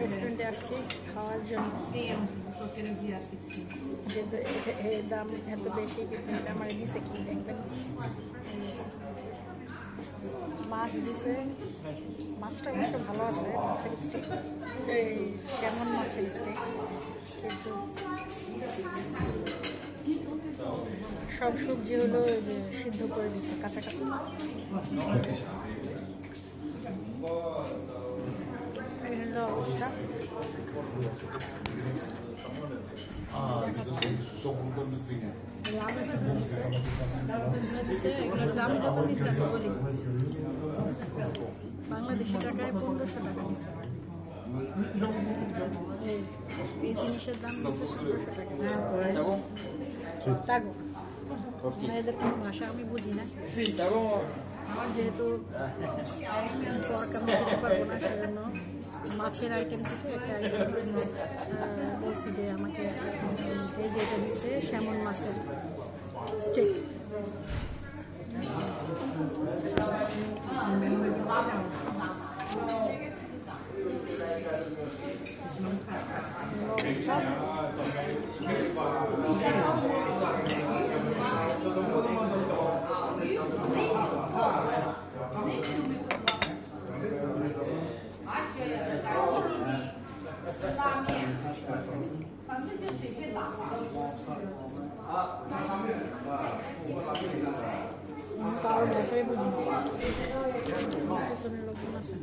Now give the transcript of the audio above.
রেস্টুরেন্টে আসছি খাওয়ার জন্য, যেহেতু দাম এত বেশি, কিন্তু এটা আমার দিছে কি দেখবেন, মাছ দিছে। মাছটা অবশ্য ভালো আছে, মাছের স্টেক, এই কেমন মাছের স্টেক, কিন্তু সব সবজি হলো যে সিদ্ধ করে দিচ্ছে কাছাকাছি। এই হলো অবস্থা। বাংলাদেশি টাকায় 1500 টাকা দিচ্ছে। এই জিনিসের দাম দিচ্ছে 1500 টাকা। এদের কোনো ভাষা আমি বুঝি না, আমার যেহেতু পর্ক আমি খেতে পারবো না, সেজন্য মাছের আইটেম থেকে একটা আইটেম বলছি যে আমাকে এই যে এটা দিচ্ছে স্যামন মাছের স্টেক। কারোর ভাষায় বুঝি লোকজন আছে।